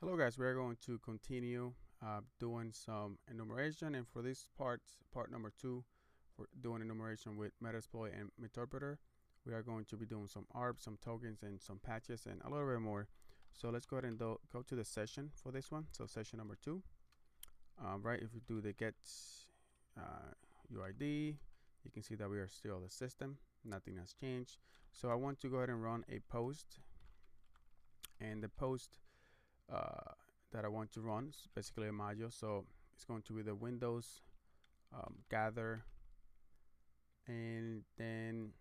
Hello guys, we are going to continue doing some enumeration, and for this part number 2, for doing enumeration with Metasploit and Meterpreter, we are going to be doing some ARP, some tokens, and some patches, and a little bit more. So let's go ahead and go to the session for this one. So session number 2, right? If we do the get UID, you can see that we are still the system. Nothing has changed. So I want to go ahead and run a post, and the post that I want to run is basically a module. So it's going to be the Windows gather, and then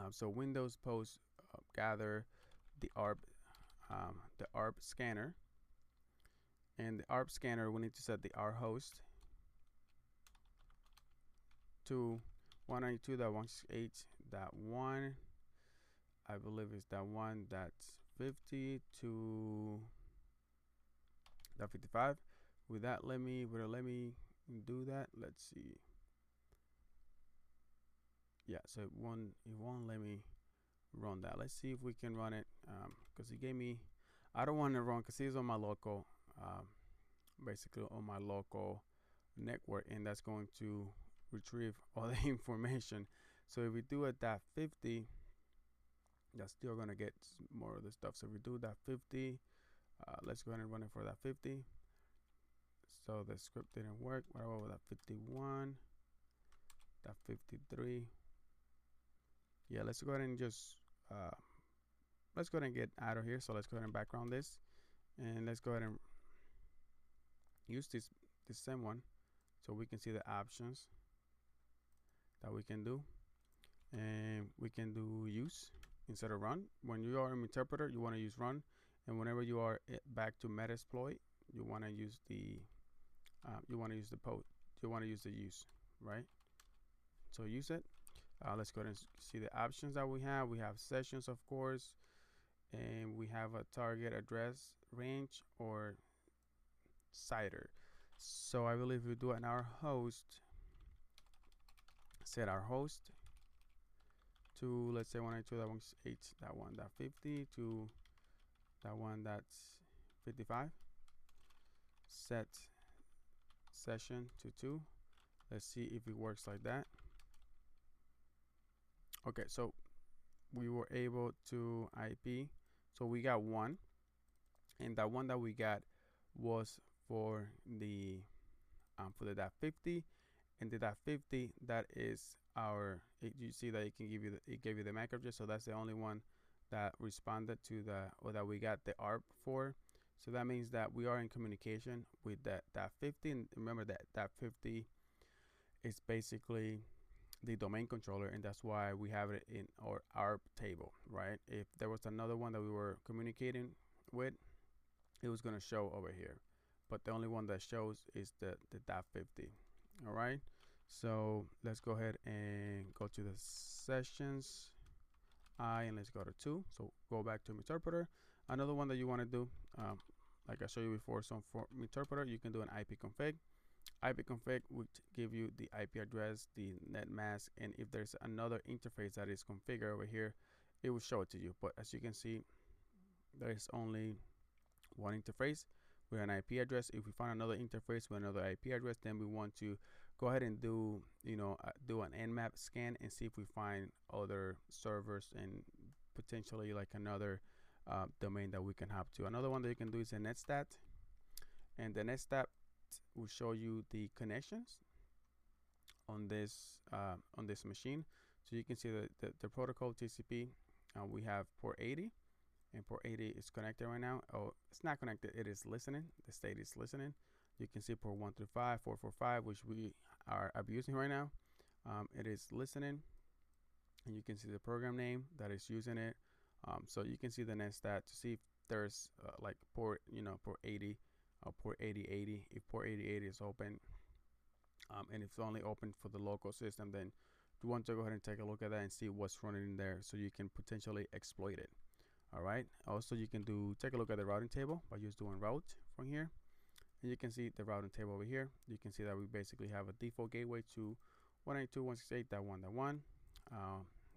so Windows post gather the ARP scanner, and the ARP scanner we need to set the R host to 192.168.1. I believe it's that one that's 50 to that 55. With that, let me do that. Let's see. Yeah, so it won't let me run that. Let's see if we can run it, because he gave me, I don't want to run because he's on my local, basically on my local network, and that's going to retrieve all the information. So if we do it that 50, that's still gonna get more of the stuff. So if we do that 50, let's go ahead and run it for that 50. So the script didn't work. What about that 51, that 53? Yeah, let's go ahead and just let's go ahead and get out of here. So let's go ahead and background this, and let's go ahead and use this same one so we can see the options that we can do. And we can do use instead of run. When you are in Meterpreter, you want to use run, and whenever you are back to Metasploit, you want to use the use, right? So use it. Let's go ahead and see the options that we have. We have sessions, of course, and we have a target address range or CIDR. So I believe we do it in our host, set our host to, let's say 192.168.1.50 to that one that's 55. Set session to 2. Let's see if it works like that. Okay, so we were able to IP, so we got 1, and that one that we got was for the .50, and the .50, that is our, you see that it can give you it gave you the MAC address, so that's the only one that responded to that we got the ARP for. So that means that we are in communication with that .50, and remember that .50 is basically the domain controller, and that's why we have it in our ARP table, right? If there was another one that we were communicating with, it was going to show over here, but the only one that shows is the .50. All right, so let's go ahead and go to the sessions and let's go to 2. So go back to Meterpreter. Another one that you want to do, like I showed you before, so for Meterpreter you can do an IP config. IP config would give you the IP address, the net mask, and if there's another interface that is configured over here, it will show it to you. But as you can see, there is only one interface with an IP address. If we find another interface with another IP address, then we want to go ahead and do do an nmap scan and see if we find other servers and potentially like another domain that we can hop to. Another one that you can do is a netstat, and the netstat will show you the connections on this machine. So you can see the protocol TCP. We have port 80, and port 80 is connected right now. Oh, it's not connected, it is listening. The state is listening. You can see port 135, 445, which we are abusing right now. It is listening, and you can see the program name that is using it. So you can see the netstat to see if there's like port 80 or port 8080. If port 8080 is open, and if it's only open for the local system, then you want to go ahead and take a look at that and see what's running in there so you can potentially exploit it. All right, also you can take a look at the routing table by just doing route from here, and you can see the routing table over here. You can see that we basically have a default gateway to 192.168.1.1.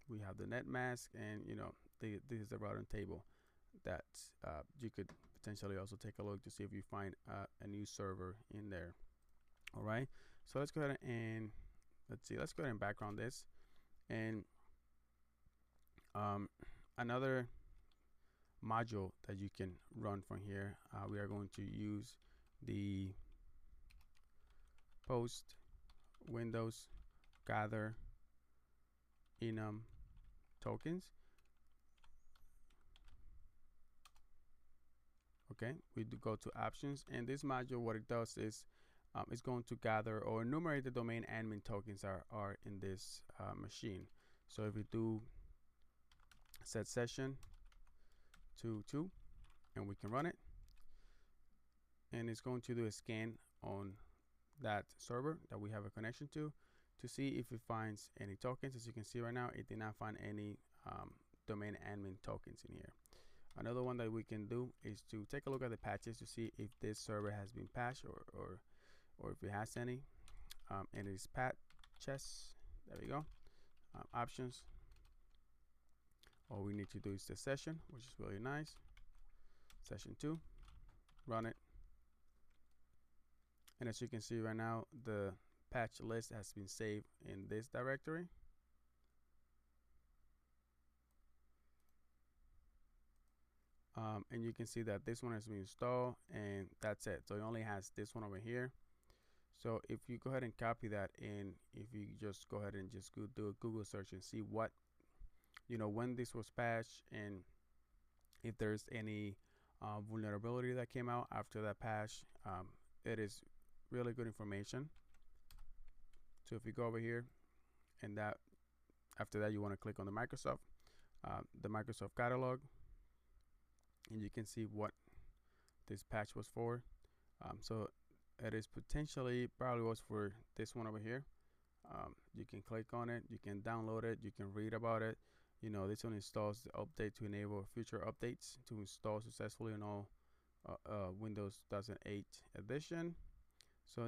We have the net mask, and this is the routing table that you could potentially also take a look to see if you find a new server in there. All right, so let's go ahead and let's see. Let's go ahead and background this. And another module that you can run from here, we are going to use the post Windows gather enum tokens. Okay, we do go to options, and this module, what it does is it's going to gather or enumerate the domain admin tokens are in this machine. So if we do set session to 2, and we can run it, and it's going to do a scan on that server that we have a connection to see if it finds any tokens. As you can see right now, it did not find any domain admin tokens in here. Another one that we can do is to take a look at the patches to see if this server has been patched or if it has any. And it's patches. There we go. Options. All we need to do is the session, which is really nice. Session 2. Run it. And as you can see right now, the patch list has been saved in this directory. And you can see that this one has been installed, and that's it. So it only has this one over here. So if you go ahead and copy that, and if you just go ahead and just go do a Google search and see what, when this was patched, and if there's any vulnerability that came out after that patch, it is really good information. So if you go over here, and that after that you want to click on the Microsoft catalog, and you can see what this patch was for. So it is probably was for this one over here. You can click on it, you can download it, you can read about it. This one installs the update to enable future updates to install successfully on all Windows 2008 edition. So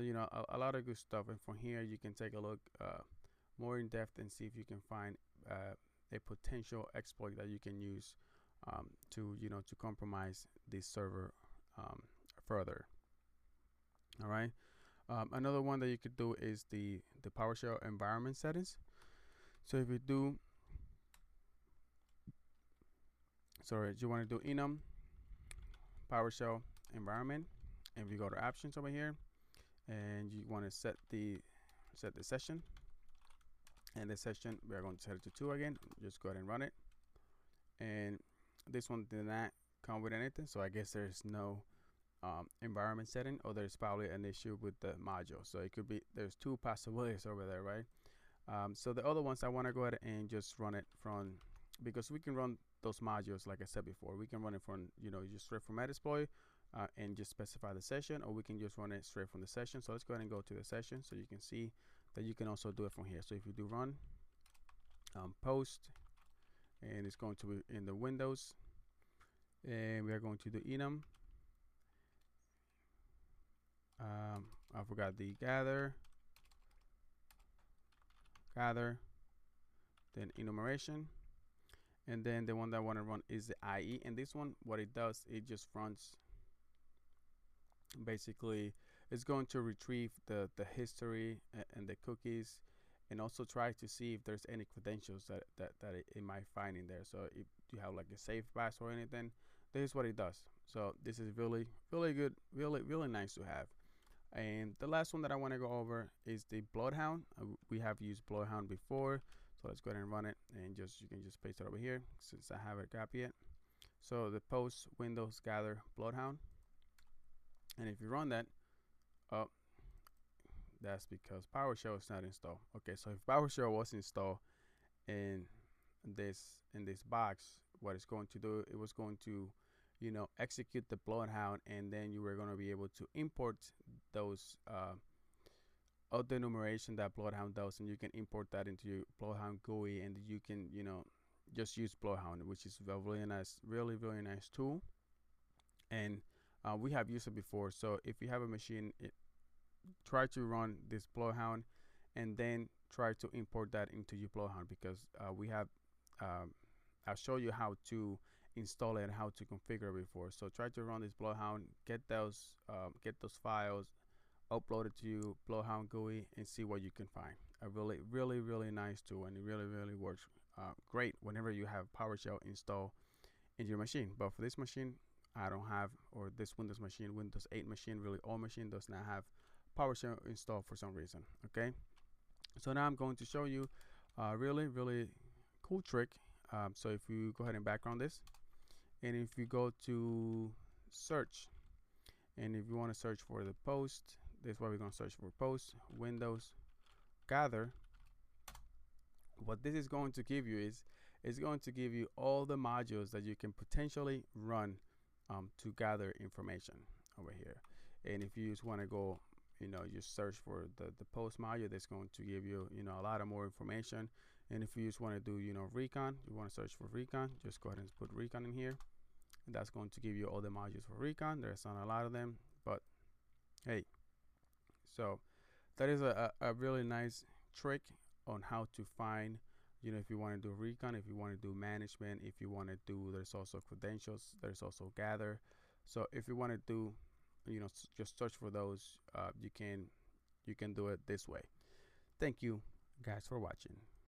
a lot of good stuff, and from here you can take a look more in depth and see if you can find a potential exploit that you can use to compromise this server further. All right. Another one that you could do is the PowerShell environment settings. So if you do, you want to do enum PowerShell environment, and if you go to options over here, and you want to set the session, and the session we are going to set it to 2 again. Just go ahead and run it, and this one did not come with anything, so I guess there's no environment setting, or there's probably an issue with the module. So it could be there's 2 possibilities over there, right? So the other ones I want to go ahead and just run it from, because we can run those modules like I said before. We can run it from just straight from Metasploit and just specify the session, or we can just run it straight from the session. So let's go ahead and go to the session so you can see that you can also do it from here. So if you do run post, and it's going to be in the Windows, and we are going to do enum. I forgot the gather, then enumeration, and then the one that I want to run is the IE. And this one, what it does, it just runs. Basically, it's going to retrieve the history and the cookies, and also try to see if there's any credentials that it might find in there. So if you have like a safe pass or anything, this is what it does. So this is really good, really nice to have. And the last one that I want to go over is the BloodHound. We have used BloodHound before, so let's go ahead and run it, and you can just paste it over here since I haven't copied it. So the post Windows gather BloodHound, and if you run that, that's because PowerShell is not installed. Okay, so if PowerShell was installed in this box, what it's going to do, it was going to execute the BloodHound, and then you were going to be able to import those of the enumeration that BloodHound does, and you can import that into your BloodHound GUI, and you can just use BloodHound, which is a really nice, really nice tool. And we have used it before. So if you have a machine, try to run this BloodHound, and then try to import that into your BloodHound, because we have I'll show you how to install it and how to configure it before. So try to run this BloodHound, get those files, upload it to you, BloodHound GUI, and see what you can find. A really nice tool, and it really works great whenever you have PowerShell installed in your machine. But for this machine, I don't have, or this Windows machine, Windows 8 machine, really old machine, does not have PowerShell installed for some reason. Okay, so now I'm going to show you a really cool trick. So if you go ahead and background this, and if you go to search, and if you want to search for the post, this is what we're going to search for: post, Windows, gather. What this is going to give you is it's going to give you all the modules that you can potentially run to gather information over here. And if you just want to go, just search for the post module, that's going to give you, a lot of more information. And if you just want to do, recon, you want to search for recon, just go ahead and put recon in here. And that's going to give you all the modules for recon. There's not a lot of them, but hey, so that is a really nice trick on how to find, if you want to do recon, if you want to do management, if you want to do, there's also credentials, there's also gather. So if you want to do, just search for those, you can do it this way. Thank you guys for watching.